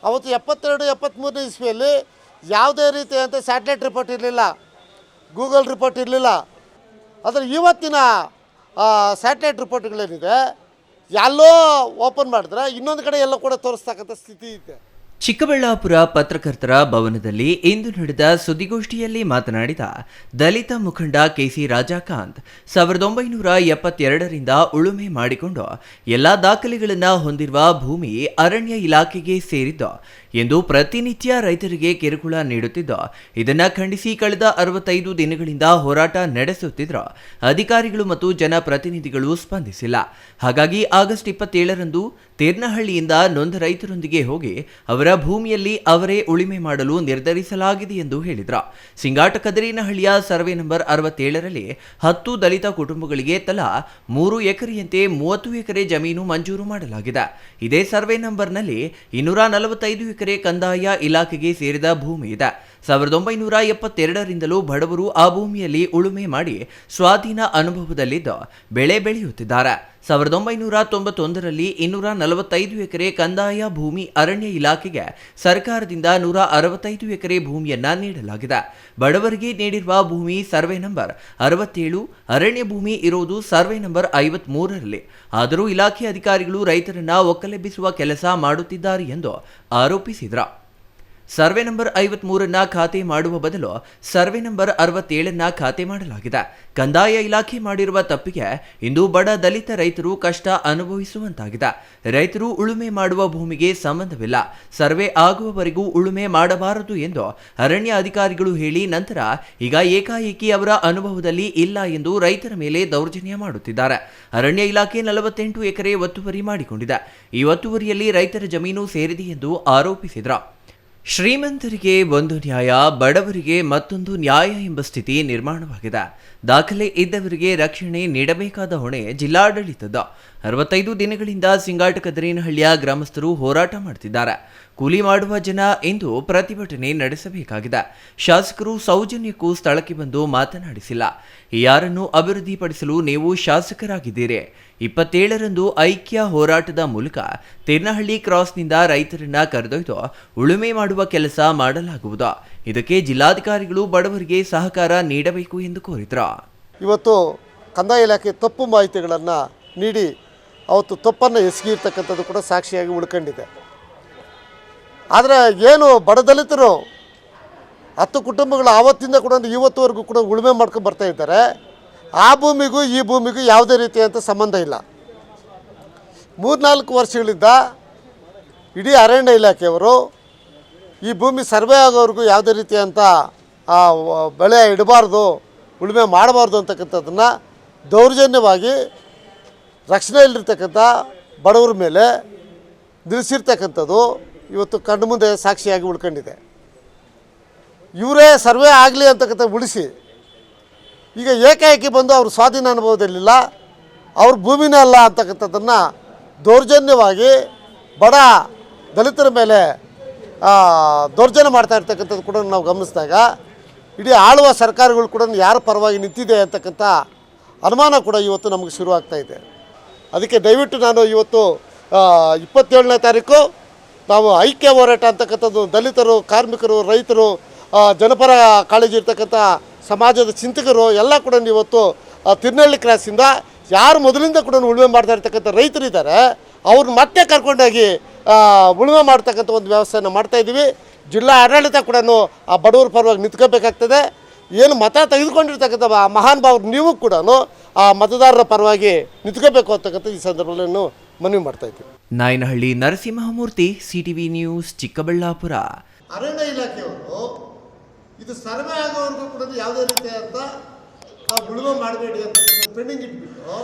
ಅವತ್ತು 72-73 ಇಸ್ವಿಯಲ್ಲಿ ಯಾವುದೇ ರೀತಿಯಾದಂಥ ಸ್ಯಾಟಲೈಟ್ ರಿಪೋರ್ಟ್ ಇರಲಿಲ್ಲ, ಗೂಗಲ್ ರಿಪೋರ್ಟ್ ಇರಲಿಲ್ಲ. ಆದರೆ ಇವತ್ತಿನ ಸ್ಯಾಟಲೈಟ್ ರಿಪೋರ್ಟ್ಗಳೇನಿದೆ ಎಲ್ಲೋ ಓಪನ್ ಮಾಡಿದ್ರೆ ಇನ್ನೊಂದು ಕಡೆ ಎಲ್ಲ ಕೂಡ ತೋರಿಸ್ತಕ್ಕಂಥ ಸ್ಥಿತಿ ಇದೆ. ಚಿಕ್ಕಬಳ್ಳಾಪುರ ಪತ್ರಕರ್ತರ ಭವನದಲ್ಲಿ ಇಂದು ನಡೆದ ಸುದ್ದಿಗೋಷ್ಠಿಯಲ್ಲಿ ಮಾತನಾಡಿದ ದಲಿತ ಮುಖಂಡ ಕೆಸಿ ರಾಜಕಾಂತ್ 1972ರಿಂದ ಉಳುಮೆ ಮಾಡಿಕೊಂಡು ಎಲ್ಲಾ ದಾಖಲೆಗಳನ್ನು ಹೊಂದಿರುವ ಭೂಮಿ ಅರಣ್ಯ ಇಲಾಖೆಗೆ ಸೇರಿದ್ದು ಎಂದು ಪ್ರತಿನಿತ್ಯ ರೈತರಿಗೆ ಕಿರುಕುಳ ನೀಡುತ್ತಿದ್ದು, ಇದನ್ನ ಖಂಡಿಸಿ ಕಳೆದ 65 ದಿನಗಳಿಂದ ಹೋರಾಟ ನಡೆಸುತ್ತಿದ್ದರೂ ಅಧಿಕಾರಿಗಳು ಮತ್ತು ಜನಪ್ರತಿನಿಧಿಗಳು ಸ್ಪಂದಿಸಿಲ್ಲ. ಹಾಗಾಗಿ ಆಗಸ್ಟ್ 27ರಂದು ತೇರ್ನಹಳ್ಳಿಯಿಂದ ನೊಂದ ರೈತರೊಂದಿಗೆ ಹೋಗಿ ಅವರ ಭೂಮಿಯಲ್ಲಿ ಅವರೇ ಉಳುಮೆ ಮಾಡಲು ನಿರ್ಧರಿಸಲಾಗಿದೆ ಎಂದು ಹೇಳಿದರು. ಸಿಂಗಾಟಕದರಿನಹಳ್ಳಿಯ ಸರ್ವೆ ನಂಬರ್ 67ರಲ್ಲಿ 10 ದಲಿತ ಕುಟುಂಬಗಳಿಗೆ ತಲಾ 3 ಎಕರೆಯಂತೆ 30 ಎಕರೆ ಜಮೀನು ಮಂಜೂರು ಮಾಡಲಾಗಿದೆ. ಇದೇ ಸರ್ವೆ ನಂಬರ್ನಲ್ಲಿ 245 ಎಕರೆ ಕಂದಾಯ ಇಲಾಖೆಗೆ ಸೇರಿದ ಭೂಮಿ ಇದೆ. 1972ರಿಂದಲೂ ಬಡವರು ಆ ಭೂಮಿಯಲ್ಲಿ ಉಳುಮೆ ಮಾಡಿ ಸ್ವಾಧೀನ ಅನುಭವದಲ್ಲಿದ್ದು ಬೆಳೆ ಬೆಳೆಯುತ್ತಿದ್ದಾರೆ. 1991ರಲ್ಲಿ 245 ಎಕರೆ ಕಂದಾಯ ಭೂಮಿ ಅರಣ್ಯ ಇಲಾಖೆಗೆ ಸರ್ಕಾರದಿಂದ 165 ಎಕರೆ ಭೂಮಿಯನ್ನ ನೀಡಲಾಗಿದೆ. ಬಡವರಿಗೆ ನೀಡಿರುವ ಭೂಮಿ ಸರ್ವೆ ನಂಬರ್ 67, ಅರಣ್ಯ ಭೂಮಿ ಇರುವುದು ಸರ್ವೆ ನಂಬರ್ 53ರಲ್ಲಿ. ಆದರೂ ಇಲಾಖೆ ಅಧಿಕಾರಿಗಳು ರೈತರನ್ನ ಒಕ್ಕಲೆಬ್ಬಿಸುವ ಕೆಲಸ ಮಾಡುತ್ತಿದ್ದಾರೆ ಎಂದು ಆರೋಪಿಸಿದರು. ಸರ್ವೆ ನಂಬರ್ 53ನ್ನ ಖಾತೆ ಮಾಡುವ ಬದಲು ಸರ್ವೆ ನಂಬರ್ 67ನ್ನ ಖಾತೆ ಮಾಡಲಾಗಿದೆ. ಕಂದಾಯ ಇಲಾಖೆ ಮಾಡಿರುವ ತಪ್ಪಿಗೆ ಇಂದು ಬಡ ದಲಿತ ರೈತರು ಕಷ್ಟ ಅನುಭವಿಸುವಂತಾಗಿದೆ. ರೈತರು ಉಳುಮೆ ಮಾಡುವ ಭೂಮಿಗೆ ಸಂಬಂಧವಿಲ್ಲ, ಸರ್ವೆ ಆಗುವವರೆಗೂ ಉಳುಮೆ ಮಾಡಬಾರದು ಎಂದು ಅರಣ್ಯ ಅಧಿಕಾರಿಗಳು ಹೇಳಿ ನಂತರ ಈಗ ಏಕಾಏಕಿ ಅವರ ಅನುಭವದಲ್ಲಿ ಇಲ್ಲ ಎಂದು ರೈತರ ಮೇಲೆ ದೌರ್ಜನ್ಯ ಮಾಡುತ್ತಿದ್ದಾರೆ. ಅರಣ್ಯ ಇಲಾಖೆ 48 ಎಕರೆ ಒತ್ತುವರಿ ಮಾಡಿಕೊಂಡಿದೆ. ಈ ಒತ್ತುವರಿಯಲ್ಲಿ ರೈತರ ಜಮೀನು ಸೇರಿದೆ ಎಂದು ಆರೋಪಿಸಿದರು. ಶ್ರೀಮಂತರಿಗೆ ಒಂದು ನ್ಯಾಯ, ಬಡವರಿಗೆ ಮತ್ತೊಂದು ನ್ಯಾಯ ಎಂಬ ಸ್ಥಿತಿ ನಿರ್ಮಾಣವಾಗಿದೆ. ದಾಖಲೆ ಇದ್ದವರಿಗೆ ರಕ್ಷಣೆ ನೀಡಬೇಕಾದ ಹೊಣೆ ಜಿಲ್ಲಾಡಳಿತದ. 65 ದಿನಗಳಿಂದ ಸಿಂಗಾಟಕದರಿನಹಳ್ಳಿಯ ಗ್ರಾಮಸ್ಥರು ಹೋರಾಟ ಮಾಡುತ್ತಿದ್ದಾರೆ. ಕೂಲಿ ಮಾಡುವ ಜನ ಇಂದು ಪ್ರತಿಭಟನೆ ನಡೆಸಬೇಕಾಗಿದೆ. ಶಾಸಕರು ಸೌಜನ್ಯಕ್ಕೂ ಸ್ಥಳಕ್ಕೆ ಬಂದು ಮಾತನಾಡಿಸಿಲ್ಲ. ಯಾರನ್ನು ಅಭಿವೃದ್ಧಿಪಡಿಸಲು ನೀವು ಶಾಸಕರಾಗಿದ್ದೀರಿ? 27ರಂದು ಐಕ್ಯ ಹೋರಾಟದ ಮೂಲಕ ತೇರ್ನಹಳ್ಳಿ ಕ್ರಾಸ್ನಿಂದ ರೈತರನ್ನ ಕರೆದೊಯ್ದು ಉಳುಮೆ ಮಾಡುವ ಕೆಲಸ ಮಾಡಲಾಗುವುದು. ಇದಕ್ಕೆ ಜಿಲ್ಲಾಧಿಕಾರಿಗಳು ಬಡವರಿಗೆ ಸಹಕಾರ ನೀಡಬೇಕು ಎಂದು ಕೋರಿದರು. ಇವತ್ತು ಕಂದಾಯ ಇಲಾಖೆ ತಪ್ಪು ಮಾಹಿತಿಗಳನ್ನು ನೀಡಿ ಅವತ್ತು ತಪ್ಪನ್ನು ಎಸಗಿರ್ತಕ್ಕಂಥದ್ದು ಕೂಡ ಸಾಕ್ಷಿಯಾಗಿ ಉಳ್ಕೊಂಡಿದೆ. ಆದರೆ ಏನು ಬಡ ದಲಿತರು 10 ಕುಟುಂಬಗಳು ಆವತ್ತಿಂದ ಕೂಡ ಇವತ್ತುವರೆಗೂ ಕೂಡ ಉಳುಮೆ ಮಾಡ್ಕೊಂಡು ಬರ್ತಾ ಇದ್ದಾರೆ. ಆ ಭೂಮಿಗೂ ಈ ಭೂಮಿಗೂ ಯಾವುದೇ ರೀತಿಯಾದಂಥ ಸಂಬಂಧ ಇಲ್ಲ. 3-4 ವರ್ಷಗಳಿಂದ ಇಡೀ ಅರಣ್ಯ ಇಲಾಖೆಯವರು ಈ ಭೂಮಿ ಸರ್ವೆ ಆಗೋವರೆಗೂ ಯಾವುದೇ ರೀತಿಯಾದಂಥ ಬೆಳೆ ಇಡಬಾರ್ದು, ಉಳುಮೆ ಮಾಡಬಾರ್ದು ಅಂತಕ್ಕಂಥದ್ದನ್ನು ದೌರ್ಜನ್ಯವಾಗಿ ರಕ್ಷಣೆ ಇಲ್ಲಿರ್ತಕ್ಕಂಥ ಬಡವರ ಮೇಲೆ ನಿಲ್ಲಿಸಿರ್ತಕ್ಕಂಥದ್ದು ಇವತ್ತು ಕಣ್ಣು ಮುಂದೆ ಸಾಕ್ಷಿಯಾಗಿ ಉಳ್ಕೊಂಡಿದೆ. ಇವರೇ ಸರ್ವೆ ಆಗಲಿ ಅಂತಕ್ಕಂಥ ಉಳಿಸಿ ಈಗ ಏಕಾಏಕಿ ಬಂದು ಅವರು ಸ್ವಾಧೀನ ಅನುಭವದಲ್ಲಿಲ್ಲ, ಅವ್ರ ಭೂಮಿನೇ ಅಲ್ಲ ಅಂತಕ್ಕಂಥದ್ದನ್ನು ದೌರ್ಜನ್ಯವಾಗಿ ಬಡ ದಲಿತರ ಮೇಲೆ ದೌರ್ಜನ್ಯ ಮಾಡ್ತಾ ಇರ್ತಕ್ಕಂಥದ್ದು ಕೂಡ ನಾವು ಗಮನಿಸಿದಾಗ ಇಡೀ ಆಳುವ ಸರ್ಕಾರಗಳು ಕೂಡ ಯಾರ ಪರವಾಗಿ ನಿಂತಿದೆ ಅಂತಕ್ಕಂಥ ಅನುಮಾನ ಕೂಡ ಇವತ್ತು ನಮಗೆ ಶುರುವಾಗ್ತಾ ಇದೆ. ಅದಕ್ಕೆ ದಯವಿಟ್ಟು ನಾನು ಇವತ್ತು 27ನೇ ತಾರೀಕು ನಾವು ಐಕ್ಯ ಹೋರಾಟ ಅಂತಕ್ಕಂಥದ್ದು ದಲಿತರು, ಕಾರ್ಮಿಕರು, ರೈತರು, ಜನಪರ ಕಾಳಜಿ ಇರ್ತಕ್ಕಂಥ ಸಮಾಜದ ಚಿಂತಕರು ಎಲ್ಲ ಕೂಡ ಇವತ್ತು ತಿರ್ನಹಳ್ಳಿ ಕ್ರಾಸಿಂದ ಯಾರು ಮೊದಲಿಂದ ಕೂಡ ಉಳುಮೆ ಮಾಡ್ತಾ ಇರ್ತಕ್ಕಂಥ ರೈತರಿದ್ದಾರೆ ಅವ್ರನ್ನ ಮತ್ತೆ ಕರ್ಕೊಂಡೋಗಿ ಉಳುಮೆ ಮಾಡ್ತಕ್ಕಂಥ ಒಂದು ವ್ಯವಸ್ಥೆಯನ್ನು ಮಾಡ್ತಾಯಿದ್ದೀವಿ. ಜಿಲ್ಲಾ ಆಡಳಿತ ಕೂಡ ಆ ಬಡವರ ಪರವಾಗಿ ನಿಂತ್ಕೋಬೇಕಾಗ್ತದೆ. ಏನು ಮತ ತೆಗೆದುಕೊಂಡಿರ್ತಕ್ಕಂಥ ಮಹಾನ್ ಭಾವರು ನೀವು ಕೂಡ ಆ ಮತದಾರರ ಪರವಾಗಿ ನಿಂತ್ಕೋಬೇಕು ಅಂತಕ್ಕಂಥ ಈ ಸಂದರ್ಭದಲ್ಲಿ ಮನವಿ ಮಾಡ್ತಾಯಿದ್ದೀವಿ. Nayanahalli Narasimhamurthy, CTV news, Chikkaballapur. ಅರಣ್ಯ ಇಲಾಖೆಯವರು ಇದು ಸರ್ವೆ ಆಗೋವರೆಗೂ ಕೂಡ ಯಾವುದೇ ರೀತಿಯಾದಂಥ ಉಳುಮೆ ಮಾಡಬೇಡಿ ಅಂತ ಪೆಂಡಿಂಗ್ ಇಟ್ಬಿಟ್ಟು